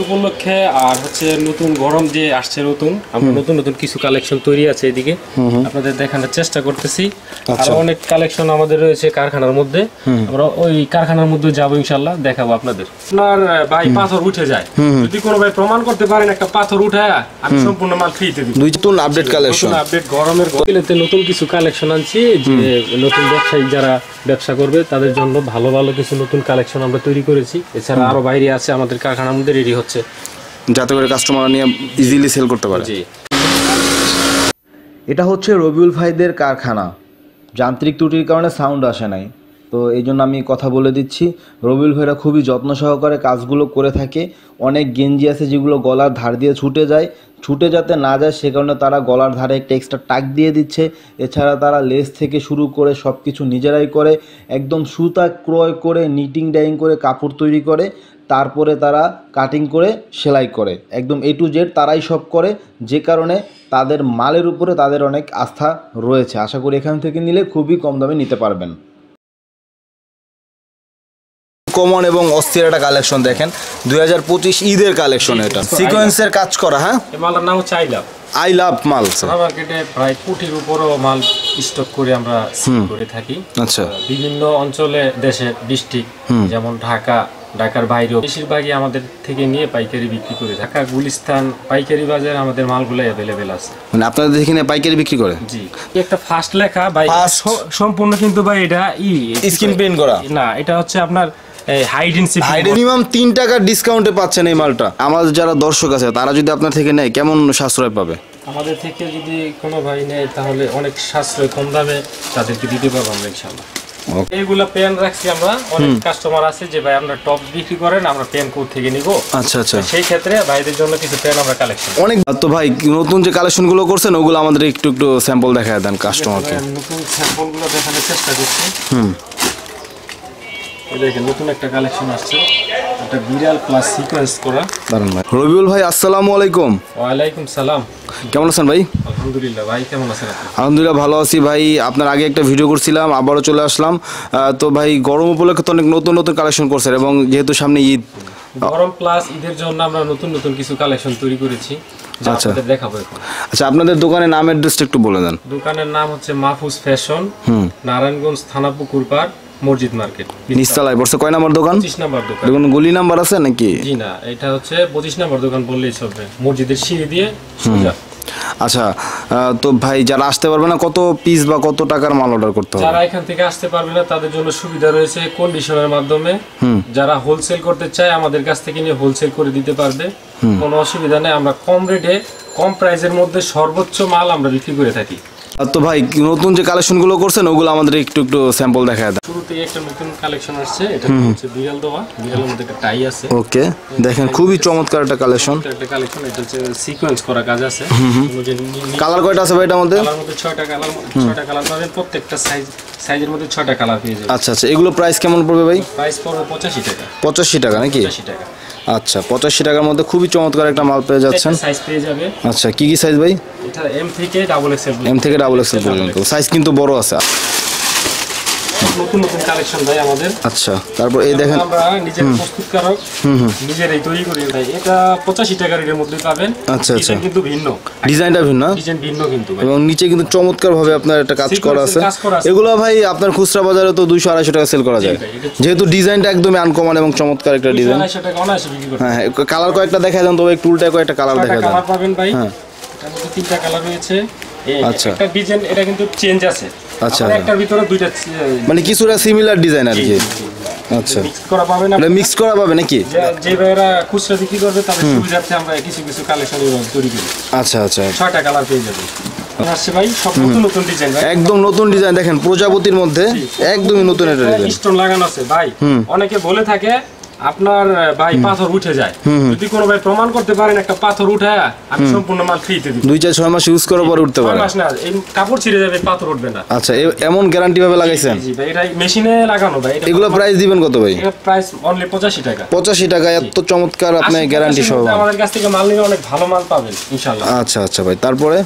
উপলক্ষে আর হচ্ছে নতুন গরম যে আসছে নতুন আমরা নতুন নতুন কিছু কালেকশন তৈরি আছে এদিকে আপনাদের দেখানোর চেষ্টা করতেছি। আর অনেক কালেকশন আমাদের রয়েছে কারখানার মধ্যে, আমরা ওই কারখানার মধ্যে যাব ইনশাআল্লাহ, দেখাবো আপনাদের। আপনার ভাই পাথর উঠে যায়, যদি কোনো ভাই প্রমাণ করতে পারেন একটা পাথর উঠায়, আমি সম্পূর্ণ মাল ফ্রিতে দিব। নতুন আপডেট কালেকশন, আপডেট গরমের গলিতে নতুন কিছু কালেকশন আনছি, যে নতুন ব্যবসায়ী যারা ব্যবসা করবে তাদের জন্য ভালো ভালো কিছু নতুন কালেকশন আমরা তৈরি করেছি। এছাড়া আরো বাইরে আছে আমাদের কারখানার মধ্যে রেডি হচ্ছে, যাতে করে কাস্টমার নিয়ে ইজিলি সেল করতে পারে। জি, এটা হচ্ছে রবিউল ভাইদের কারখানা। যান্ত্রিক ত্রুটির কারণে সাউন্ড আসে নাই, তো এই জন্য আমি কথা বলে দিচ্ছি। রবিউল ভাইরা খুবই যত্ন সহকারে কাজগুলো করে থাকে। অনেক গেঞ্জি আছে যেগুলো গলার ধার দিয়ে ছুটে যাতে না যায় সে কারণে তারা গলার ধারে একটা এক্সট্রা টাক দিয়ে দিচ্ছে। এছাড়া তারা লেস থেকে শুরু করে সব কিছু নিজেরাই করে, একদম সুতা ক্রয় করে নিটিং ডাইং করে কাপড় তৈরি করে, তারপরে তারা কাটিং করে সেলাই করে, একদম A to Z তারাই সব করে, যে কারণে তাদের মালের উপরে তাদের অনেক আস্থা রয়েছে। আশা করি এখান থেকে নিলে খুবই কম দামে নিতে পারবেন। কমন এবং অস্থির একটা কালেকশন দেখেন, 2025 ঈদের কালেকশন। এটা সিকোয়েন্সের কাজ করা। হ্যাঁ, এই মালটার নাম হচ্ছে আই লাভ মাল। মার্কেটে প্রায় কোটির উপরও মাল স্টক করে আমরা সেল করে থাকি। আচ্ছা, বিভিন্ন অঞ্চলে দেশের ডিস্ট্রিক্ট যেমন ঢাকার বাইরেও বেশিরভাগই আমাদের থেকে নিয়ে পাইকারি বিক্রি করে। ঢাকা গুলিস্তান পাইকারি বাজার আমাদের মালগুলো অ্যাভেলেবেল আছে। মানে আপনাদের এখানে পাইকারি বিক্রি করে? জি, একটা ফার্স্ট লেখা ভাই, সম্পূর্ণ কিন্তু ভাই এটা স্ক্রিন প্রিন্ট করা না, এটা হচ্ছে আপনার মিনিমাম 3 টাকার ডিসকাউন্টে পাচ্ছেন এই মালটা। আমাদের যারা দর্শক আছে তারা যদি আপনার থেকে নেয় কেমন সাশ্রয় পাবে? আমাদের থেকে যদি কোনো ভাই নেয় তাহলে অনেক সাশ্রয়, কম দামে তাদেরকে দিতে পারবো আমরা ইনশাআল্লাহ। এইগুলা পেন রাখছি আমরা, অনেক কাস্টমার আছে যে ভাই আমরা টপ বিক্রি করেন, আমরা পেন কোথা থেকে নিব। আচ্ছা আচ্ছা, সেই ক্ষেত্রে ভাইদের জন্য কিছু পেন আমরা কালেকশন অনেক। তো ভাই নতুন যে কালেকশনগুলো করছেন ওগুলো আমাদের একটু স্যাম্পল দেখায় দেন কাস্টমারকে। নতুন স্যাম্পলগুলো দেখানোর চেষ্টা করছি। এই দেখেন নতুন একটা কালেকশন আসছে, একটা বিড়াল প্লাস সিকোয়েন্স করা। দারুণ ভাই। রবিউল ভাই আসসালামু আলাইকুম। ওয়ালাইকুম সালাম। কেমন আছেন ভাই? আলহামদুলিল্লাহ। ভাই কেমন আছেন আপনি? আলহামদুলিল্লাহ ভালো আছি ভাই। আপনার আগে একটা ভিডিও করছিলাম, আবারও চলে আসলাম। তো ভাই গরম উপলক্ষে তো অনেক নতুন নতুন কালেকশন করছেন, এবং যেহেতু সামনে ঈদ, গরম প্লাস ঈদের জন্য আমরা নতুন নতুন কিছু কালেকশন তৈরি করেছি, যা আপনাদের দেখাবো এখন। আচ্ছা, আপনাদের দোকানের নাম অ্যাড্রেসটা একটু বলে দেন। দোকানের নাম হচ্ছে মাহফুজ ফ্যাশন, নারায়ণগঞ্জ থানা পুকুরপাড়, মসজিদ মার্কেট, নিচতলায়। বর্ষে কয় নাম্বার দোকান? 25 নাম্বার দোকান। দেখুন গলি নাম্বার আছে নাকি? জি না, এটা হচ্ছে 25 নাম্বার দোকান বললেই চলবে, মসজিদের সিঁড়ি দিয়ে সোজা। আচ্ছা, তো ভাই যারা আসতে পারবে না, কত পিস বা কত টাকার মাল অর্ডার করতে হবে? যারা এখান থেকে আসতে পারবে না তাদের জন্য সুবিধা রয়েছে কন্ডিশনের মাধ্যমে। যারা হোলসেল করতে চায় আমাদের কাছ থেকে নিয়ে হোলসেল করে দিতে পারবে, কোনো অসুবিধা নেই। আমরা কম রেটে কম প্রাইসের মধ্যে সর্বোচ্চ মাল আমরা বিক্রি করে থাকি। তো ভাই নতুন যে কালেকশনগুলো করছেন ওগুলো আমাদের একটু স্যাম্পল দেখায় দেন। শুরুতেই একটা নতুন কালেকশন আসছে, এটা হচ্ছে বিড়াল দোয়া, বিড়ালের মধ্যে একটা টাই আছে। ওকে, দেখেন খুবই চমৎকার একটা কালেকশন। একটা কালেকশন, এটা হচ্ছে সিকোয়েন্স করা কাজ আছে। কালার কয়টা আছে ভাই এটার মধ্যে? কালার মধ্যে 6টা কালার পাবেন, প্রত্যেকটা সাইজের মধ্যে 6টা কালার পেয়ে যাবেন। আচ্ছা আচ্ছা, এগুলো প্রাইস কেমন পড়বে ভাই? প্রাইস পড়বে 85 টাকা। 85 টাকা নাকি? 85 টাকা। আচ্ছা, 85 টাকার মধ্যে খুবই চমৎকার একটা মাল পেয়ে যাচ্ছেন। সাইজ পেয়ে যাবে। আচ্ছা, কি কি সাইজ ভাই? এটা এম থেকে ডাবল এক্সেল। এম থেকে ডাবল এক্সেল পর্যন্ত সাইজ কিন্তু বড় আছে। নতুন নতুন কালেকশন ভাই আমাদের। আচ্ছা, তারপর এই দেখেন আমরা নিজের প্রস্তুতকারক, নিজেরাই তৈরি করি ভাই। এটা 85 টাকার এর মধ্যে পাবেন। আচ্ছা আচ্ছা, কিন্তু ভিন্ন ডিজাইনটা ভিন্ন, ডিজাইন ভিন্ন কিন্তু ভাই। এবং নিচে কিন্তু চমৎকার ভাবে আপনার একটা কাজ করা আছে। এগুলো ভাই আপনার খুচরা বাজারে তো 200-250 টাকা সেল করা যায়, যেহেতু ডিজাইনটা একদমই আনকমন এবং চমৎকার একটা ডিজাইন। 250 টাকা অনায়াসে বিক্রি করতে। হ্যাঁ, কালার কয়েকটা দেখায় দেন, তবে একটু উল্টায় কয়েকটা কালার দেখায় দেন। কালার পাবেন ভাই। হ্যাঁ, এটার মধ্যে 3টা কালার রয়েছে। আচ্ছা, একটা ডিজাইন এটা কিন্তু চেঞ্জ আছে। আচ্ছা, একটার ভিতরে দুইটা মানে কিছুটা সিমিলার ডিজাইন আর কি। আচ্ছা, মিক্স করা পাবেন। এটা মিক্স করা পাবে নাকি? যে ভাইরা খুচরা বিক্রি করবে তাদের সুবিধার্থে আমরা কিছু কিছু কালেকশন তৈরি করি। আচ্ছা আচ্ছা, 6টা কালার পেয়ে যাবেন। আসছে ভাই সব নতুন নতুন ডিজাইন ভাই, একদম নতুন ডিজাইন। দেখেন প্রজাপতির মধ্যে একদমই নতুন একটা ডিজাইন, স্টোন লাগানো আছে ভাই। অনেকে বলে থাকে আপনার ভাই পাথর উঠে যায়, যদি কোনো ভাই প্রমাণ করতে পারেন একটা পাথর উঠায়, আমি সম্পূর্ণ মাল ফ্রিতে দিব। 2-4-6 মাস ইউজ করার পর উঠতে পারে। 6 মাস না, এই কাপড় ছিঁড়ে যাবে, পাথর উঠবে না। আচ্ছা, এমন গ্যারান্টি ভাবে লাগাইছেন? জি ভাই, এটা মেশিনে লাগানো ভাই। এগুলো প্রাইস দিবেন কত ভাই? এটা প্রাইস অনলি 85 টাকা। 85 টাকা, এত চমৎকার আপনি গ্যারান্টি সহ আমাদের কাছ থেকে মাল নিলে অনেক ভালো মাল পাবেন ইনশাআল্লাহ। আচ্ছা আচ্ছা ভাই, তারপরে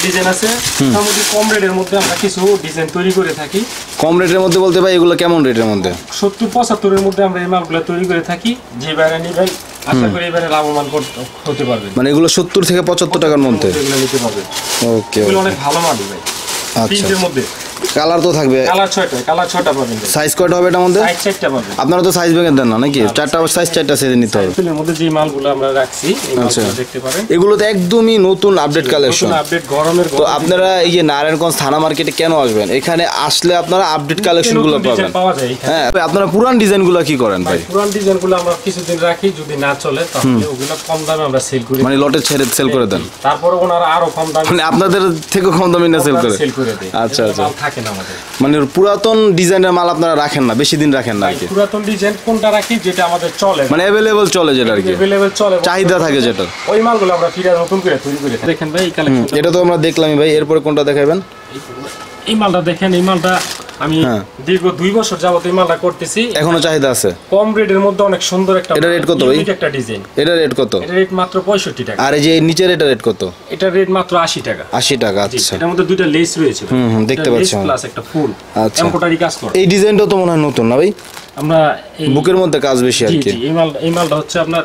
ডিজাইন আছে মোটামুটি কম রেটের মধ্যে আমরা কিছু ডিজাইন তৈরি করে থাকি। কম রেটের মধ্যে বলতে ভাই এগুলো কেমন রেটের মধ্যে? 70-75 এর মধ্যে আমরা এই মালগুলো তৈরি করে থাকি। যে বাইরে নেবেন আশা করি এবারে লাভবান হতে পারবেন। মানে এগুলো 70 থেকে 75 টাকার মধ্যে এগুলো নিতে পারবেন। ওকে এগুলো অনেক ভালো মাল ভাই। আচ্ছা প্রিন্টের মধ্যে কালার তো থাকবে, কালার 6টা পাবেন। সাইজ কয়টা হবে এটার মধ্যে? সাইজ 4টা পাবেন। আপনারা তো সাইজ ভেঙে দেন না নাকি? 4টা সাইজ 4টা সাইজে নিতে হবে। এর মধ্যে যে মালগুলো আমরা রাখছি এই মালগুলো দেখতে পারেন। এগুলো তো একদমই নতুন আপডেট কালেকশন। নতুন আপডেট গরমের তো আপনারা এই যে নারায়ণগঞ্জ থানা মার্কেটে কেন আসবেন? এখানে আসলে আপনারা আপডেট কালেকশন গুলো পাবেন। পাওয়া যায় এখানে। হ্যাঁ, আপনারা পুরান ডিজাইন গুলো কি করেন ভাই? পুরান ডিজাইন গুলো আমরা কিছুদিন রাখি, যদি না চলে তাহলে ওগুলো কম দামে আমরা সেল করি। মানে লটে ছেড়ে সেল করে দেন। তারপরে ওনারা আরো কম দামে মানে আপনাদের থেকে কম দামে না সেল করে? সেল করে দেয়। আচ্ছা আচ্ছা। মাল থাকে না আমাদের। মানে পুরাতন ডিজাইনের মাল আপনারা রাখেন না, বেশি দিন রাখেন না আর কি? পুরাতন ডিজাইন কোনটা রাখি যেটা আমাদের চলে, মানে अवेलेबल চলে যেটা আর কি, अवेलेबल চলে, চাহিদা থাকে যেটা, ওই মালগুলো আমরা ফিরে নতুন করে তৈরি করে থাকি। দেখেন ভাই এই কালেকশন, এটা তো আমরা দেখলামই ভাই। এরপরে কোনটা দেখাবেন? এই মালটা দেখেন। এই মালটা আমি দীর্ঘ 2 বছর যাবত এই মালটা করতেছি, এখনো চাহিদা আছে। কম রেটের মধ্যে অনেক সুন্দর একটা। এটা রেট কত ভাই? একটা ডিজাইন। এটা রেট কত? এটা রেট মাত্র 65 টাকা। আর এই যে নিচের এটা রেট কত? এটা রেট মাত্র 80 টাকা। 80 টাকা। আচ্ছা, এটার মধ্যে দুইটা লেস রয়েছে। দেখতে পাচ্ছি প্লাস একটা ফুল আচ্ছা, এমব্রয়ডারি কাজ করে। এই ডিজাইনটা তো মনে হয় নতুন না ভাই? আমরা এই বুকের মধ্যে কাজ বেশি আর কি। এই মালটা হচ্ছে আপনার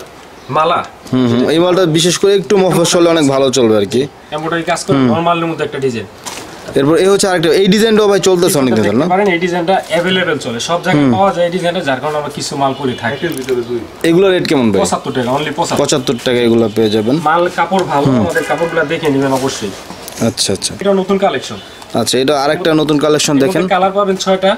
মালা। এই মালটা বিশেষ করে একটু মফস্বলে অনেক ভালো চলবে আর কি। এমব্রয়ডারি কাজ করে নরমালের মধ্যে একটা ডিজাইন। এরপর এই হচ্ছে আরেকটা, এই ডিজাইনটাও ভাই চলতেছে অনেক দিন না? পারেন এই ডিজাইনটা अवेलेबल চলে, সব জায়গায় পাওয়া যায় এই ডিজাইনটা, যার কারণে আমরা কিছু মাল করে থাকি। এগুলো রেট কেমন ভাই? 75 টাকা, অনলি 75 টাকা এগুলো পেয়ে যাবেন। মাল কাপড় ভালো, আমাদের কাপড়গুলো দেখে নেবেন অবশ্যই। আচ্ছা আচ্ছা এটা নতুন কালেকশন। আচ্ছা, এটা আরেকটা নতুন কালেকশন দেখেন। কালার পাবেন 6টা,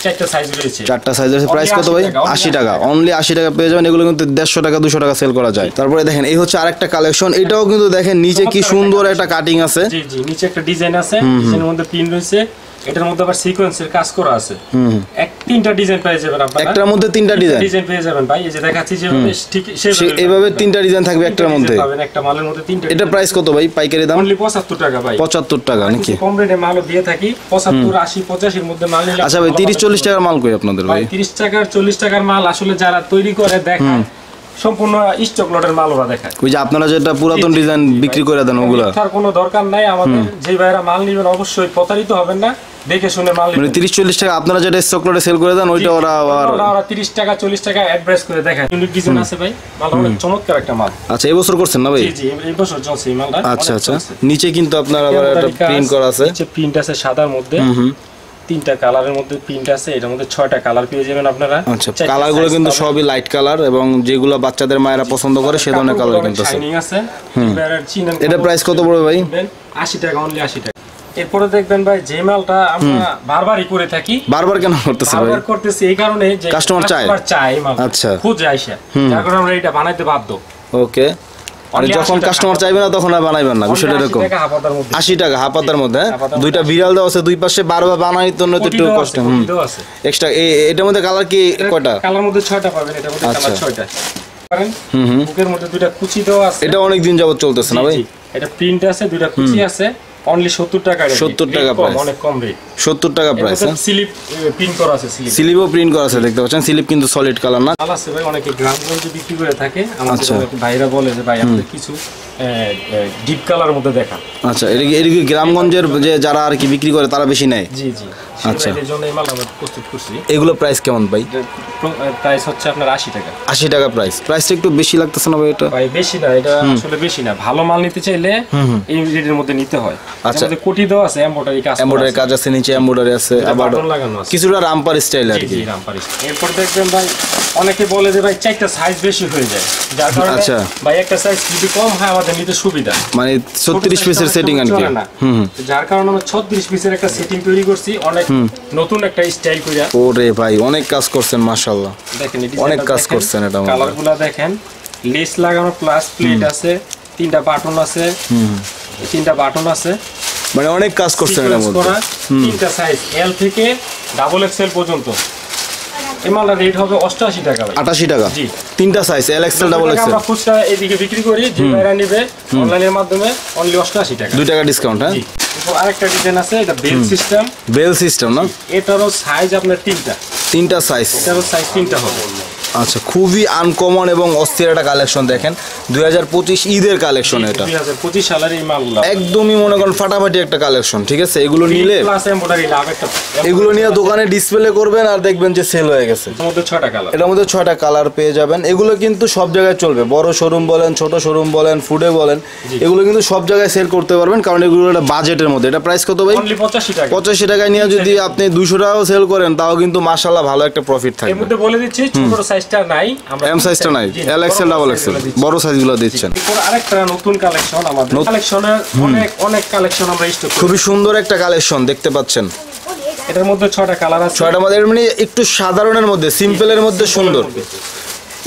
4টা সাইজ রয়েছে। 4টা সাইজ আছে। প্রাইস কত ভাই? 80 টাকা। অনলি 80 টাকা পেয়ে যাবেন। এগুলো কিন্তু 150 টাকা 200 টাকা সেল করা যায়। তারপরে দেখেন এই হচ্ছে আরেকটা কালেকশন। এটাও কিন্তু দেখেন নিচে কি সুন্দর একটা কাটিং আছে। জি জি, নিচে একটা ডিজাইন আছে, ডিজাইনের মধ্যে পিন রয়েছে। এটার মধ্যে আবার সিকোয়েন্সের কাজ করা আছে। তিনটা ডিজাইন পেয়ে যাবেন আপনারা। একটার মধ্যে তিনটা ডিজাইন পেয়ে যাবেন ভাই। এই যে দেখাচ্ছি যেভাবে ঠিক এইভাবে তিনটা ডিজাইন থাকবে একটার মধ্যে। পাবেন একটা মালের মধ্যে তিনটা। এটা প্রাইস কত ভাই পাইকারি দাম? অনলি 75 টাকা ভাই। 75 টাকা নাকি? কম রেটে মালও দিয়ে থাকি। 75, 80, 85 এর মধ্যে মাল নিলে। আচ্ছা ভাই, 30-40 টাকার মাল কই আপনাদের ভাই? 30 টাকার 40 টাকার মাল আসলে যারা তৈরি করে দেখায় সম্পূর্ণ স্টক লটের মাল ওরা দেখায়। ওই যে আপনারা যেটা পুরাতন ডিজাইন বিক্রি করে দেন ওগুলা। তার কোনো দরকার নাই। আমাদের যে ভাইরা মাল নেবেন অবশ্যই প্রতারিত হবেন না, দেখে শুনে মাল নেবেন। মানে 30-40 টাকা আপনারা যেটা স্টক লটে সেল করে দেন ওইটা ওরা 30 টাকা 40 টাকা অ্যাডভাইস করে দেখায়। ইউনিক ডিজাইন আছে ভাই, মালটা অনেক চমৎকার একটা মাল। আচ্ছা, এই বছর করছেন না ভাই? জি জি, এই বছর চলছে এই মালটা। আচ্ছা আচ্ছা। নিচে কিন্তু আপনার আবার একটা প্রিন্ট করা আছে। নিচে প্রিন্ট আছে সাদার মধ্যে। 3টা কালারের মধ্যে প্রিন্ট আছে। এটার মধ্যে 6টা কালার পেয়ে যাবেন আপনারা। আচ্ছা, কালারগুলো কিন্তু সবই লাইট কালার এবং যেগুলো বাচ্চাদের মায়েরা পছন্দ করে সে ধরনের কালার কিন্তু আছে। শাইনিং আছে। এটা প্রাইস কত পড়বে ভাই? 80 টাকা, অনলি 80 টাকা। এরপরে দেখবেন ভাই যে মালটা আমরা বারবারই করে থাকি। বারবার কেন করতেছে ভাই? বারবার করতেছি এই কারণে যে কাস্টমার চায় এই মাল। আচ্ছা, খুঁজে আইসা, যার কারণে আমরা এটা বানাইতে বাধ্য। ওকে। মানে যখন কাস্টমার চাইবে না তখন আর বানাইবেন না, বিষয়টা এরকম। 80 টাকা হাফাতার মধ্যে। দুইটা বিড়াল দেওয়া আছে দুই পাশে, বারবার বানাই তো একটু কষ্ট। এক্সট্রা এটার মধ্যে কালার কি কয়টা? কালার মধ্যে 6টা পাবেন। এটার মধ্যে কালার 6টা পারেন। বুকের মধ্যে দুইটা কুচি দেওয়া আছে। এটা অনেক দিন যাবত চলতেছে না ভাই? এটা প্রিন্ট আছে, দুইটা কুচি আছে। অনলি 70 টাকা রেট। 70 টাকা প্রাইস, অনেক কম রেট। 70 টাকা প্রাইস। স্লিপ প্রিন্ট করা আছে। স্লিপও প্রিন্ট করা আছে, দেখতে পাচ্ছেন। স্লিপ কিন্তু সলিড কালার না। ভালো আছে ভাই, অনেকে গ্রামগঞ্জে বিক্রি করে থাকে। আমাদের ভাইরা বলে যে ভাই আপনি কিছু ডিপ কালার মধ্যে দেখা। আচ্ছা, এটা কি গ্রামগঞ্জের যে যারা আর কি বিক্রি করে তারা বেশি নেয়? জি জি। আচ্ছা, এর জন্য এই মাল আমরা প্রস্তুত করছি। এগুলো প্রাইস কেমন ভাই? প্রাইস হচ্ছে আপনার 80 টাকা। 80 টাকা প্রাইস। প্রাইসটা একটু বেশি লাগতেছে না ভাই? এটা ভাই বেশি না, এটা আসলে বেশি না। ভালো মাল নিতে চাইলে এই রেটের মধ্যে নিতে হয়। আচ্ছা, আমাদের কোটি দেওয়া আছে, এমব্রয়ডারি কাজ, এমব্রয়ডারি কাজ আছে, নিচে এমব্রয়ডারি আছে, আবার লাগানো আছে, কিছুটা রামপার স্টাইল আর কি। জি রামপার স্টাইল। এরপর দেখবেন ভাই অনেকে বলে যে ভাই 4টা সাইজ বেশি হয়ে যায়, যার কারণে আচ্ছা ভাই একটা সাইজ যদি কম হয় আমাদের নিতে সুবিধা। মানে 36 পিসের সেটিং আর কি। যার কারণে আমরা 36 পিসের একটা সেটিং তৈরি করছি, অনেক নতুন একটা স্টাইল কইরা। ওরে ভাই, অনেক কাজ করছেন মাশাআল্লাহ। দেখেন অনেক কাজ করছেন। এটা কালারগুলো দেখেন, লেস লাগানো প্লাস প্লেট আছে, 3টা বাটন আছে। 3টা বাটন আছে, মানে অনেক কাজ করছেন এর মধ্যে। 3টা সাইজ এল থেকে ডাবল এক্সেল পর্যন্ত। এই মালটার রেট হবে 88 টাকা ভাই। 88 টাকা। জি, 3টা size L XL double XL. আমরা খুচরা এদিকে বিক্রি করি, যে ভাইরা নেবে অনলাইনের মাধ্যমে অনলি 88 টাকা। 2 টাকা ডিসকাউন্ট। হ্যাঁ, আরেকটা ডিজাইন আছে, এটা বেল সিস্টেম। বেল সিস্টেম না? এটারও সাইজ আপনার 3টা। 3টা সাইজ। এটারও সাইজ 3টা হবে। আচ্ছা, খুবই আনকমন এবং অস্থির একটা কালেকশন দেখেন, 2025 ঈদের কালেকশন এটা, 2025 সালের এই মালগুলো একদমই মনে করেন ফাটাফাটি একটা কালেকশন। ঠিক আছে, এগুলো নিলে এগুলো নিয়ে দোকানে ডিসপ্লে করবেন আর দেখবেন যে সেল হয়ে গেছে। এর মধ্যে 6টা কালার, এটার মধ্যে 6টা কালার পেয়ে যাবেন। এগুলো কিন্তু সব জায়গায় চলবে, বড় শোরুম বলেন, ছোট শোরুম বলেন, ফুডে বলেন, এগুলো কিন্তু সব জায়গায় সেল করতে পারবেন, কারণ এগুলো একটা বাজেটের মধ্যে। এটা প্রাইস কত ভাই? অনলি 85 টাকা। 85 টাকায় নিয়ে যদি আপনি 200 টাকাও সেল করেন তাও কিন্তু মাশাআল্লাহ ভালো একটা প্রফিট এর থাকবে। মধ্যে বলে দিচ্ছি ছোট সাইজটা নাই, আমরা এম সাইজটা নাই, এল এক্সেল ডাবল এক্সেল বড় সাইজগুলো দিচ্ছেন। এরপর আরেকটা নতুন কালেকশন, আমাদের কালেকশনের অনেক কালেকশন আমরা স্টক করি। খুবই সুন্দর একটা কালেকশন দেখতে পাচ্ছেন। এটার মধ্যে 6টা কালার আছে, 6টার মধ্যে মানে একটু সাধারণের মধ্যে, সিম্পলের মধ্যে সুন্দর।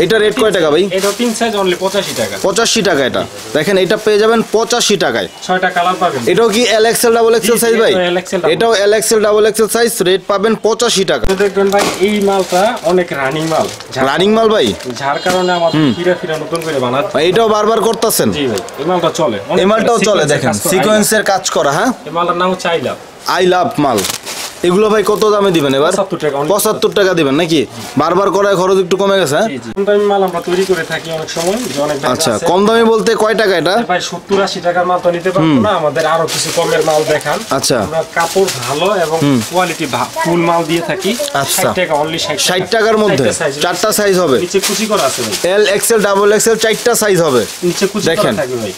এটা রেট কয় টাকা ভাই? এটা 3 সাইজ অনলি 85 টাকা। 85 টাকা। এটা দেখেন, এটা পেয়ে যাবেন 85 টাকায়। 6টা কালার পাবেন। এটাও কি L XL double XL size ভাই? এটাও L XL double XL size, rate পাবেন 85 টাকা। দেখবেন ভাই এই মালটা অনেক রানিং মাল, রানিং মাল ভাই, যার কারণে আমার ফিরা নতুন করে বানাতে। এটাও বারবার করতেছেন? জি ভাই, এই মালটা চলে, এই মালটাও চলে। দেখেন সিকোয়েন্সের কাজ করা। হ্যাঁ, এই মালটার নাম হচ্ছে আই লাভ। আই লাভ মাল। এগুলো ভাই কত দামে দিবেন এবার? 75 টাকা। 75 টাকা দিবেন নাকি? বারবার করায় খরচ একটু কমে গেছে। হ্যাঁ, কম দামি মাল আমরা তৈরি করে থাকি অনেক সময়, যে অনেক দাম আচ্ছা, আছে। কম দামি বলতে কয় টাকা এটা? ভাই 70-80 টাকার মাল তো নিতে পারবো না, আমাদের আরো কিছু কমের মাল দেখান। আচ্ছা, আমরা কাপড় ভালো এবং কোয়ালিটি ফুল মাল দিয়ে থাকি। আচ্ছা, 60 টাকা অনলি, 60 টাকার মধ্যে 4টা সাইজ হবে। নিচে কুচি করা আছে ভাই, এল এক্সেল ডাবল এক্সেল 4টা সাইজ হবে। নিচে কুচি দেখেন। করা থাকবে ভাই।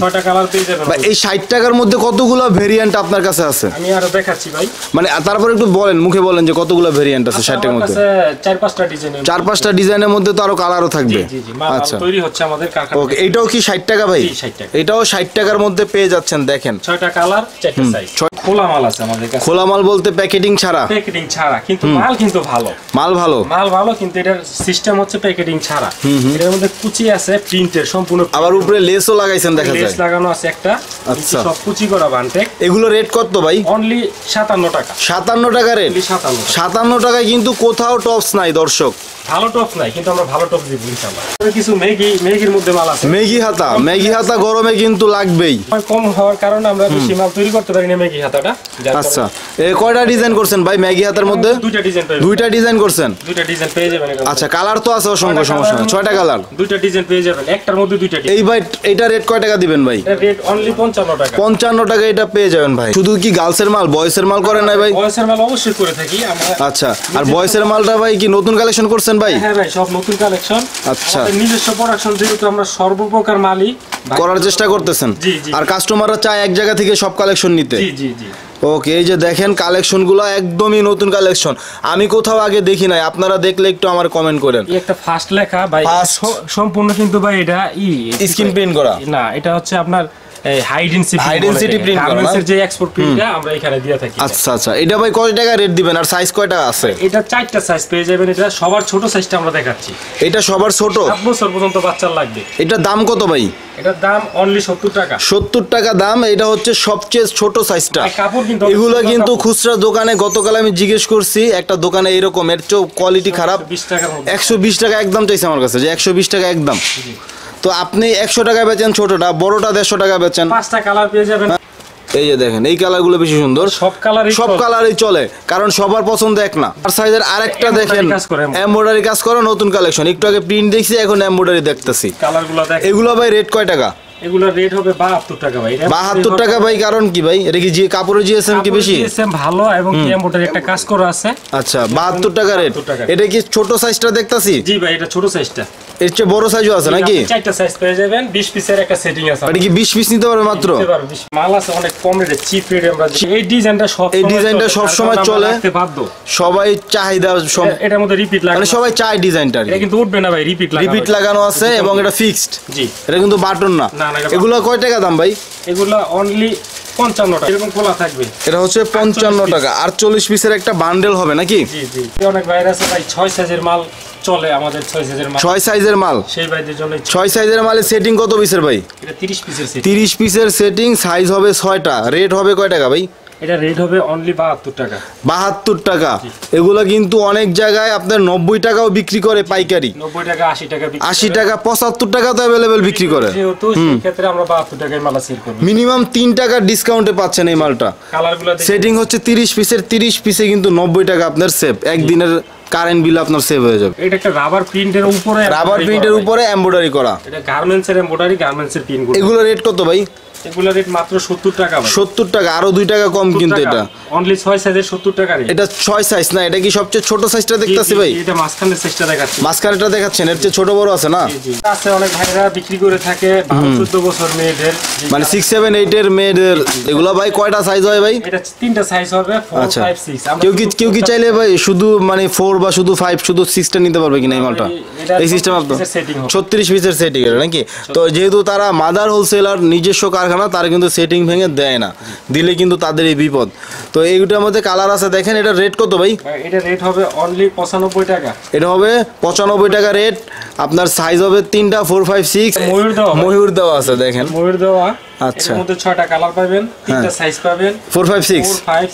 6টা কালার পেয়ে যাবেন। এই 60 টাকার মধ্যে কতগুলো ভেরিয়েন্ট আপনার কাছে আছে? আমি আরো দেখাচ্ছি ভাই, মানে তারপর একটু বলেন, মুখে বলেন যে কতগুলো ভেরিয়েন্ট আছে 60 টাকার মধ্যে? 4-5টা ডিজাইন, 4-5টা ডিজাইনের মধ্যে তো আরো কালারও থাকবে। জি জি, মাল আচ্ছা, তৈরি হচ্ছে আমাদের কারখানায়। ওকে, এটাও কি 60 টাকা ভাই? জি, 60 টাকা। এটাও 60 টাকার মধ্যে পেয়ে যাচ্ছেন। দেখেন 6টা কালার, 4টা সাইজ। খোলা মাল আছে আমাদের কাছে, খোলা মাল বলতে প্যাকেটিং ছাড়া? প্যাকেটিং ছাড়া, কিন্তু মাল কিন্তু ভালো, মাল ভালো, মাল ভালো, কিন্তু এটার সিস্টেম হচ্ছে প্যাকেটিং ছাড়া। এর মধ্যে কুচি আছে প্রিন্টের সম্পূর্ণ, আবার উপরে লেসও লাগাইছেন দেখা যায়। লেস লাগানো আছে একটা, আচ্ছা, সব কুচি করা বানটেক। এগুলো রেট কত ভাই? অনলি 57 টাকা। 57 টাকা রেট? 57 টাকায় কিন্তু কোথাও টপস নাই দর্শক। ভালো টপ নাই, কিন্তু আমরা ভালো টপ দিব ইনশাআল্লাহ। কিছু ম্যাগির মধ্যে মাল আছে, ম্যাগি হাতা গরমে কিন্তু লাগবেই। কম হওয়ার কারণে আমরা বেশি মাল তৈরি করতে পারি না ম্যাগি হাতাটা। আচ্ছা, কয়টা ডিজাইন করছেন ভাই ম্যাগি হাতার মধ্যে? 2টা ডিজাইন পেয়ে, 2টা ডিজাইন করছেন? 2টা ডিজাইন পেয়ে যাবেন। আচ্ছা, কালার তো আছে অসংখ্য, সমস্যা না। 6টা কালার, 2টা ডিজাইন পেয়ে যাবেন, একটার মধ্যে 2টা ডিজাইন। এই ভাই এটা রেট কয় টাকা দিবেন ভাই? এটা রেট অনলি 55 টাকা। 55 টাকা এটা পেয়ে যাবেন ভাই। শুধু কি গার্লসের মাল, বয়েসের মাল করেন না ভাই? বয়েসের মাল অবশ্যই করে থাকি আমরা। আচ্ছা, আর বয়েসের মালটা ভাই কি নতুন কালেকশন করছেন ভাই? হ্যাঁ ভাই, সব নতুন কালেকশন। আচ্ছা, আমাদের নিজস্ব প্রোডাকশন, যেহেতু আমরা সর্বপ্রকার মালই করার চেষ্টা করতেছেন। জি জি, আর কাস্টমাররা চায় এক জায়গা থেকে সব কালেকশন নিতে। জি জি জি। ওকে, এই যে দেখেন কালেকশনগুলো একদমই নতুন কালেকশন, আমি কোথাও আগে দেখি নাই। আপনারা দেখলে একটু আমার কমেন্ট করেন। এই একটা ফার্স্ট লেখা ভাই, First। সম্পূর্ণ কিন্তু ভাই এটা স্ক্রিন প্রিন্ট করা না, এটা হচ্ছে আপনার হাই ডেনসিটি print করা না? গার্মেন্টসের যে এক্সপোর্ট প্রিন্টটা আমরা এখানে দিয়ে থাকি। আচ্ছা আচ্ছা, এটা ভাই কয় টাকা রেট দিবেন আর সাইজ কয়টা আছে? এটা 4টা সাইজ পেয়ে যাবেন। এটা সবার ছোট সাইজটা আমরা দেখাচ্ছি, এটা সবার ছোট? 7 বছর পর্যন্ত বাচ্চার লাগবে। এটা দাম কত ভাই? এটার দাম অনলি 70 টাকা। 70 টাকা দাম। এটা হচ্ছে সবচেয়ে ছোট সাইজটা। কাপড় কিন্তু এগুলো কিন্তু খুচরা দোকানে, গতকাল আমি জিজ্ঞেস করছি একটা দোকানে, এরকম এর চেয়ে কোয়ালিটি খারাপ। 20 টাকার মধ্যে 120 টাকা একদম চাইছে আমার কাছে, যে 120 টাকা একদম। তো আপনি 100 টাকা বেচেন ছোটটা, বড়টা 150 টাকা বেচেন। 5টা কালার পেয়ে যাবেন। এই যে দেখেন, এই কালারগুলো বেশি সুন্দর। সব কালারই চলে, কারণ সবার পছন্দ এক না। আর সাইজের আরেকটা দেখেন, এমব্রয়ডারি কাজ করা নতুন কালেকশন। একটু আগে প্রিন্ট দেখছি, এখন এমব্রয়ডারি দেখতেছি। কালারগুলো দেখেন। এগুলো ভাই রেট কয় টাকা? এগুলো রেট হবে 72 টাকা ভাই। 72 টাকা ভাই, কারণ কি ভাই? এটা কি যে কাপড়ের জিএসএম কি বেশি? জিএসএম ভালো এবং এমব্রয়ডারি একটা কাজ করা আছে। আচ্ছা, 72 টাকা রেট। 72 টাকা। এটা কি ছোট সাইজটা দেখতাছি? জি ভাই, এটা ছোট সাইজটা। এর চেয়ে বড় সাইজও আছে নাকি? 4টা সাইজ পেয়ে যাবেন, 20 পিসের একটা সেটিং আছে। এটা কি 20 পিস নিতে পারবে মাত্র? মাল আছে অনেক কম রেটে, চিপ রেটে আমরা এই ডিজাইনটা সব সময় চলে, সবাই চাহিদা। এটার মধ্যে রিপিট লাগানো, মানে সবাই চায় ডিজাইনটা। এটা কিন্তু উঠবে না ভাই, রিপিট লাগানো আছে এবং এটা ফিক্সড। জি, এটা কিন্তু বাটন না। এগুলো কয় টাকা দাম ভাই? এগুলো অনলি 55 টাকা। এরকম খোলা থাকবে। এটা হচ্ছে 55 টাকা। আর 40 পিসের একটা বান্ডেল হবে নাকি? জি জি। অনেক ভাইরা আছে ভাই 6 সাইজের মাল চলে, আমাদের 6 সাইজের মাল। 6 সাইজের মাল, সেই ভাইদের জন্য 6 সাইজের মালের সেটিং কত পিসের ভাই? এটা 30 পিসের সেট। 30 পিসের সেটিং, সাইজ হবে 6টা। রেট হবে কয় টাকা ভাই? এটা রেট হবে অনলি 72 টাকা। 72 টাকা। এগুলো কিন্তু অনেক জায়গায় আপনার 90 টাকাও বিক্রি করে পাইকারি। 90 টাকা, 80 টাকা, 80 টাকা, 75 টাকা তো অ্যাভেলেবেল বিক্রি করে। যেহেতু সেই ক্ষেত্রে আমরা 72 টাকায় মাল সেল করব। মিনিমাম 3 টাকা ডিসকাউন্টে পাচ্ছেন এই মালটা। কালারগুলো দেখুন। সেটিং হচ্ছে 30 পিসের, 30 পিসে কিন্তু 90 টাকা আপনার সেভ। একদিনের কারেন্ট বিল আপনার সেভ হয়ে যাবে। এটা একটা রাবার প্রিন্টের উপরে এমব্রয়ডারি করা, এটা গার্মেন্টস এর এমব্রয়ডারি, গার্মেন্টস এর প্রিন্ট। এগুলো রেট কত ভাই? এগুলো রেট মাত্র 70 টাকা ভাই। 70 টাকা, আরো 2 টাকা কম কিন্তু এটা অনলি 6 সাইজের 70 টাকা রেট। এটা 6 সাইজ না, এটা কি সবচেয়ে ছোট সাইজটা দেখতাছি ভাই? এটা মাঝখানের সাইজটা দেখাচ্ছি। মাঝখানেরটা দেখাচ্ছেন, এর চেয়ে ছোট বড় আছে না? আছে, অনেক ভাইরা বিক্রি করে থাকে 12-14 বছর মেয়েদের, মানে 6, 7, 8 এর মেয়েদের। এগুলো ভাই কয়টা সাইজ হয় ভাই? এটা 3টা সাইজ হবে, 4, 5, 6। কেউ কি চাইলে ভাই শুধু মানে 4 বা শুধু 5 শুধু 6টা নিতে পারবে কিনা এই মালটা? এই সিস্টেম আপনার 36 পিসের সেটিং এটা নাকি? তো যেহেতু তারা মাদার হোলসেলার, নিজস্ব কারখানা, তারা কিন্তু সেটিং ভেঙে দেয় না, দিলে কিন্তু তাদের এই বিপদ। তো এইটার মধ্যে কালার আছে দেখেন। এটা রেট কত ভাই? এটা রেট হবে অনলি 95 টাকা। এটা হবে 95 টাকা রেট। আপনার সাইজ হবে 3টা, 4, 5, 6। ময়ূর দেওয়া আছে দেখেন, ময়ূর দেওয়া। আচ্ছা, এর মধ্যে 6টা কালার পাবেন, 3টা সাইজ পাবেন, 4, 5,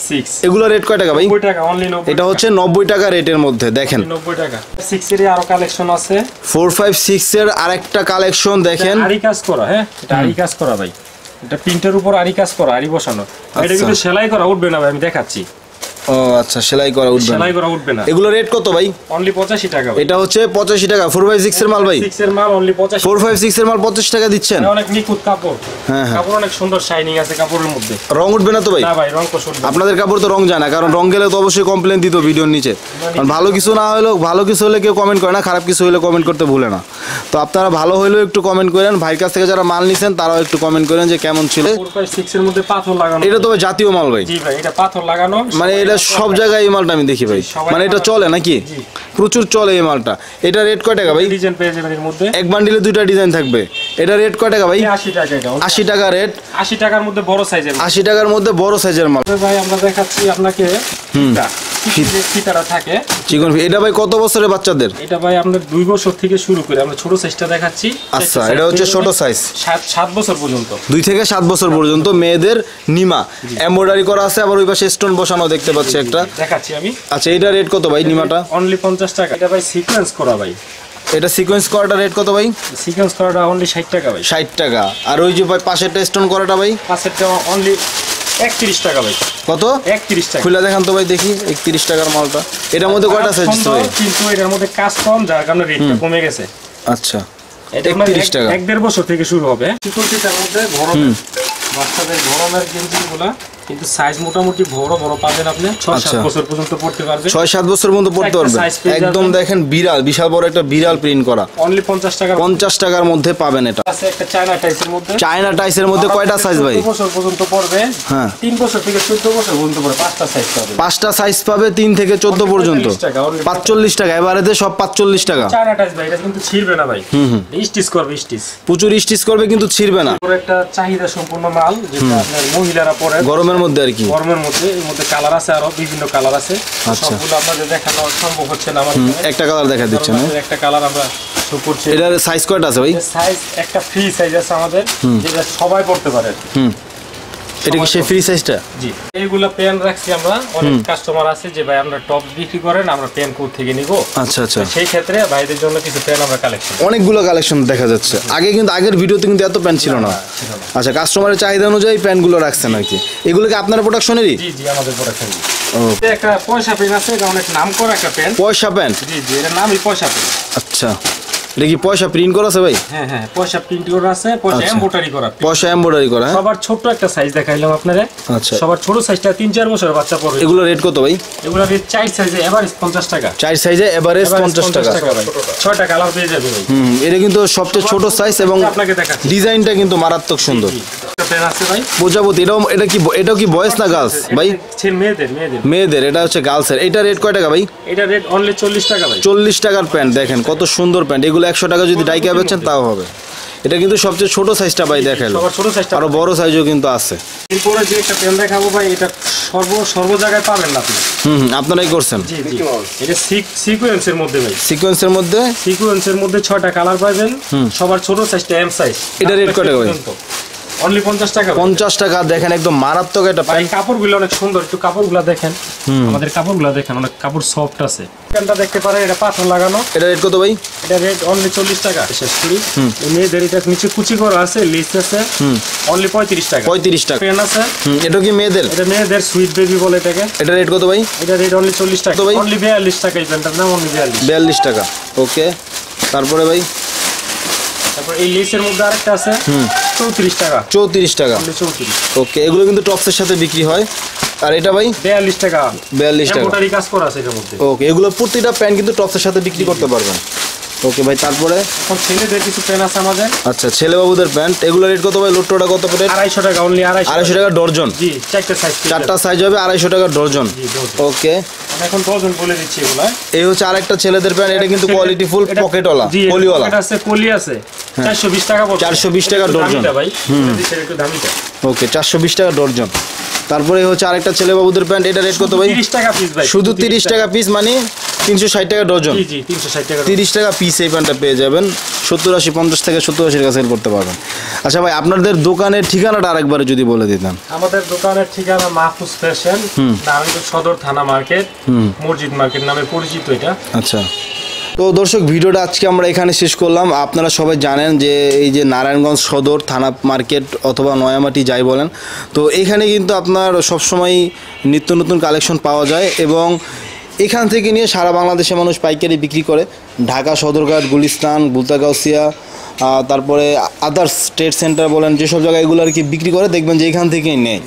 6। এগুলো রেট কয় টাকা ভাই? 90 টাকা, অনলি 90। এটা হচ্ছে 90 টাকা রেটের মধ্যে দেখেন, 90 টাকা। 6 এর আরো কালেকশন আছে, 4, 5, 6 এর আরেকটা কালেকশন দেখেন। আরি কাজ করা, হ্যাঁ এটা আরি কাজ করা ভাই। এটা প্রিন্টের উপর আরি কাজ করা, আরি বসানো। এটা কিন্তু সেলাই করা উঠবে না ভাই, আমি দেখাচ্ছি। ও আচ্ছা, সেলাই করা উঠবে না, সেলাই করা উঠবে না। এগুলো রেট কত ভাই? অনলি 85 টাকা ভাই। এটা হচ্ছে 85 টাকা। 4, 5, 6 এর মাল ভাই? 6 এর মাল অনলি 85। 4, 5, 6 এর মাল 85 টাকা দিচ্ছেন? অনেক নিখুঁত কাপড়। হ্যাঁ হ্যাঁ, কাপড় অনেক সুন্দর, শাইনিং আছে কাপড়ের মধ্যে। রং উঠবে না তো ভাই? না ভাই, রং কোশ উঠবে না। আপনাদের কাপড় তো রং যায় না, কারণ রং গেলে তো অবশ্যই কমপ্লেন দিত ভিডিওর নিচে। কারণ ভালো কিছু না হলেও, ভালো কিছু হলে কেউ কমেন্ট করে না, খারাপ কিছু হলে কমেন্ট করতে ভুলে না। তো আপনারা ভালো হলেও একটু কমেন্ট করেন, ভাইয়ের কাছ থেকে যারা মাল নিছেন তারাও একটু কমেন্ট করেন যে কেমন ছিল। 4, 5, 6 এর মধ্যে পাথর লাগানো। এটা তো ভাই জাতীয় মাল ভাই? জি ভাই, এটা পাথর লাগানো। মানে এটা সব জায়গায় এই মালটা আমি দেখি ভাই, মানে এটা চলে নাকি? প্রচুর চলে এই মালটা। এটা রেট কয় টাকা ভাই? ডিজাইন পেয়ে যাবেন এর মধ্যে, এক বান্ডিলে 2টা ডিজাইন থাকবে। এটা রেট কয় টাকা ভাই? 80 টাকা। এটা 80 টাকা রেট। 80 টাকার মধ্যে বড় সাইজের। 80 টাকার মধ্যে বড় সাইজের মাল ভাই আমরা দেখাচ্ছি আপনাকে। ফিতাটা থাকে চিকন। এটা ভাই কত বছরের বাচ্চাদের? এটা ভাই আমরা 2 বছর থেকে শুরু করে আমরা ছোট সাইজটা দেখাচ্ছি। আচ্ছা, এটা হচ্ছে ছোট সাইজ, 7 বছর পর্যন্ত। 2 থেকে 7 বছর পর্যন্ত মেয়েদের নিমা এমব্রয়ডারি করা আছে, আবার ওই পাশে স্টোন বসানো দেখতে পাচ্ছি একটা। দেখাচ্ছি আমি। আচ্ছা, এটা রেট কত ভাই নিমাটা? অনলি 50 টাকা। এটা ভাই সিকোয়েন্স করা ভাই। এটা সিকোয়েন্স করাটা রেট কত ভাই? সিকোয়েন্স করাটা অনলি 60 টাকা ভাই। 60 টাকা। আর ওই যে ভাই পাশেরটা স্টোন করাটা ভাই? পাশেরটা অনলি 31 টাকা ভাই। কত? 31 টাকা। খুলে দেখান তো ভাই দেখি 31 টাকার মালটা। এটার মধ্যে কয়টা সাইজ ভাই? কিন্তু এটার মধ্যে কাজ কম, যার কারণে রেটটা কমে গেছে। আচ্ছা, 31 টাকা। 1-1.5 বছর থেকে শুরু হবে। চিকনটিটার মধ্যে বড় বাচ্চাদের গরমের গেঞ্জিগুলা কিন্তু সাইজ মোটামুটি বড় বড় পাবেন আপনি। 6-7 বছর পর্যন্ত পড়তে পারবেন। 6-7 বছর পর্যন্ত পড়তে পারবেন একদম। দেখেন বিশাল বড় একটা বিড়াল প্রিন্ট করা। অনলি 50 টাকা। 50 টাকার মধ্যে পাবেন এটা। আছে একটা চায়না টাইসের মধ্যে। চায়না টাইসের মধ্যে কয়টা সাইজ ভাই? 2 বছর পর্যন্ত পড়বে। হ্যাঁ, 3 বছর থেকে 14 বছর পর্যন্ত পড়বে। 5টা সাইজ পাবে। 5টা সাইজ পাবে 3 থেকে 14 পর্যন্ত। 45 টাকা। এবারেতে সব 45 টাকা। চায়না টাইস ভাই, এটা কিন্তু ছিড়বে না ভাই। স্টিচ করবে, স্টিচ প্রচুর স্টিচ করবে কিন্তু ছিড়বে না। পুরো একটা চাহিদা সম্পূর্ণ মাল, যেটা আপনার মহিলারা পরে গরমের মধ্যে আর কি। গরমের মধ্যে এর মধ্যে কালার আছে, আরো বিভিন্ন কালার আছে। আচ্ছা, সবগুলো আপনাদের দেখানো সম্ভব হচ্ছে না আমার। একটা কালার দেখা দিচ্ছেন না? একটা কালার আমরা শো করছি। এটার সাইজ কয়টা আছে ভাই? সাইজ একটা ফ্রি সাইজ আছে আমাদের, যেটা সবাই পড়তে পারে। এটা কি সেই ফ্রি সাইজটা? জি, এইগুলা পেন রাখছি আমরা। অনেক কাস্টমার আছে যে ভাই আমরা টপ বিক্রি করেন, আমরা পেন কোথা থেকে নিব। আচ্ছা আচ্ছা, সেই ক্ষেত্রে ভাইদের জন্য কিছু পেন আমরা কালেকশন। অনেকগুলো কালেকশন দেখা যাচ্ছে। আগে কিন্তু আগের ভিডিওতে কিন্তু এত প্যান্ট ছিল না। আচ্ছা, কাস্টমারের চাহিদা অনুযায়ী প্যান্টগুলো রাখছেন আর কি। এগুলো কি আপনার প্রোডাকশনেরই? জি জি, আমাদের প্রোডাকশন। ও, একটা পয়সা পেন আছে, এটা অনেক নাম করা একটা পেন। পয়সা প্যান্ট? জি জি, এর নামই পয়সা পেন। আচ্ছা, এটা কি পয়সা প্রিন্ট করা আছে ভাই? হ্যাঁ হ্যাঁ, পয়সা প্রিন্ট করা আছে, পয়সা এমব্রয়ডারি করা। পয়সা এমব্রয়ডারি করা। সবার ছোট একটা সাইজ দেখাইলাম আপনারে। আচ্ছা, সবার ছোট সাইজটা 3-4 বছরের বাচ্চা পড়বে। এগুলো রেট কত ভাই? এগুলো রেট 4 সাইজে এভারেজ 50 টাকা। 4 সাইজে এভারেজ 50 টাকা। 6টা কালার পেয়ে যাবে ভাই। এটা কিন্তু সবচেয়ে ছোট সাইজ এবং আপনাকে দেখাচ্ছি। ডিজাইনটা কিন্তু মারাত্মক সুন্দর। পেন আছে ভাই। প্রজাপতি। এটাও কি বয়েজ না গার্লস ভাই? মেয়েদের। এটা হচ্ছে গার্লসের। এটা রেট কয় টাকা ভাই? এটা রেট অনলি 40 টাকা ভাই। 40 টাকার প্যান্ট। দেখেন কত সুন্দর প্যান্ট। এগুলো 100 টাকা যদি ডাইকা বেচেন তাও হবে। এটা কিন্তু সবচেয়ে ছোট সাইজটা ভাই দেখালো। ছোট সাইজটা আরো বড় সাইজও কিন্তু আছে। এরপরে যে একটা পেন দেখাবো ভাই, এটা সর্ব জায়গায় পাবেন না আপনি। আপনারাই করছেন। জি জি, এটা সিকোয়েন্সের মধ্যে ভাই। সিকোয়েন্সের মধ্যে 6টা কালার পাবেন। সবার ছোট সাইজটা এম সাইজ। এটা রেট কত ভাই? অনলি 50 টাকা 50 টাকা। দেখেন একদম মারাত্মক একটা ভাই, কাপড়গুলো অনেক সুন্দর, একটু কাপড়গুলো দেখেন, আমাদের কাপড়গুলো দেখেন, অনেক কাপড় সফট আছে। প্যান্টটা দেখতে পারেন, এটা পাথর লাগানো। এটা রেট কত ভাই? এটা রেট অনলি 40 টাকা। শেষ করি, মেয়েদের এটা নিচে কুচি করা আছে, লেস আছে, অনলি 35 টাকা। 35 টাকা। পেন আছে, এটা কি মেয়েদের? এটা মেয়েদের সুইট বেবি বলে এটাকে। এটা রেট কত ভাই? এটা রেট অনলি 40 টাকা, অনলি 42 টাকা। এই প্যান্টটার নাম অনলি 42 টাকা। ওকে, তারপরে ভাই তারপর এই লেসের মধ্যে আরেকটা আছে 34 টাকা। 34 টাকা। অনলি 34। ওকে, এগুলো কিন্তু টপসের সাথে বিক্রি হয়। আর এটা ভাই 42 টাকা। 42 টাকা। এমব্রয়ডারি কাজ করা আছে এর মধ্যে। ওকে, এগুলো প্রতিটা প্যান্ট কিন্তু টপসের সাথে বিক্রি করতে পারবেন। ওকে ভাই, তারপরে এখন ছেলেদের কিছু প্যান্ট আছে আমাদের। আচ্ছা, ছেলে বাবুদের প্যান্ট, এগুলো রেট কত ভাই? লোট্টোটা কত রেট? 250 টাকা, অনলি 250 টাকা ডর্জন। জি, চারটা সাইজ, চারটা সাইজ হবে 250 টাকা ডর্জন। ওকে, আমি এখন ডজন বলে দিচ্ছি এগুলা। এই হচ্ছে আরেকটা ছেলেদের প্যান্ট, এটা কিন্তু কোয়ালিটি ফুল পকেটওয়ালা, পলিওয়ালা। এটা আছে, পলি আছে, 420 টাকা পড়ছে। 420 টাকা ডর্জন ভাই, একটু দামিটা। ওকে, 420 টাকা ডর্জন। তারপরে হচ্ছে আরেকটা ছেলে বাবুদের প্যান্ট, এটা রেট কত ভাই? 30 টাকা পিস ভাই, শুধু 30 টাকা পিস, মানে 360 টাকা ডজন। জি জি, 360 টাকা। 30 টাকা পিস এই প্যান্টটা পেয়ে যাবেন। 70-80, 50 থেকে 70-80 টাকা সেল করতে পারবেন। আচ্ছা ভাই, আপনাদের দোকানের ঠিকানাটা আরেকবার যদি বলে দিতেন। আমাদের দোকানের ঠিকানা মাহফুজ ফ্যাশন, নারায়ণগঞ্জ সদর থানা মার্কেট, মসজিদ মার্কেট নামে পরিচিত এটা। আচ্ছা, তো দর্শক, ভিডিওটা আজকে আমরা এখানে শেষ করলাম। আপনারা সবাই জানেন যে এই যে নারায়ণগঞ্জ সদর থানা মার্কেট অথবা নয়ামাটি যাই বলেন, তো এখানে কিন্তু আপনার সবসময় নিত্য নতুন কালেকশন পাওয়া যায় এবং এখান থেকে নিয়ে সারা বাংলাদেশে মানুষ পাইকারি বিক্রি করে। ঢাকা সদরঘাট, গুলিস্তান, বুলতাগাউসিয়া, তারপরে আদার্স ট্রেড সেন্টার বলেন, যেসব জায়গায় এগুলো আর কি বিক্রি করে, দেখবেন যে এখান থেকেই নেয়।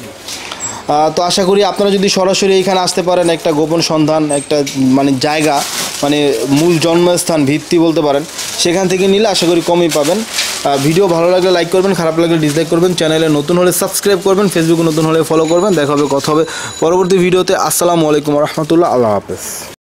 তো আশা করি আপনারা যদি সরাসরি এখানে আসতে পারেন, একটা গোপন সন্ধান, একটা মানে জায়গা, মানে মূল জন্মস্থান, ভিত্তি বলতে পারেন, সেখান থেকে নিলে আশা করি কমই পাবেন। ভিডিও ভালো লাগলে লাইক করবেন, খারাপ লাগলে ডিসলাইক করবেন, চ্যানেলে নতুন হলে সাবস্ক্রাইব করবেন, ফেসবুকে নতুন হলে ফলো করবেন। দেখা হবে, কথা হবে পরবর্তী ভিডিওতে। আসসালামু আলাইকুম রহমতুল্লাহ, আল্লাহ হাফেজ।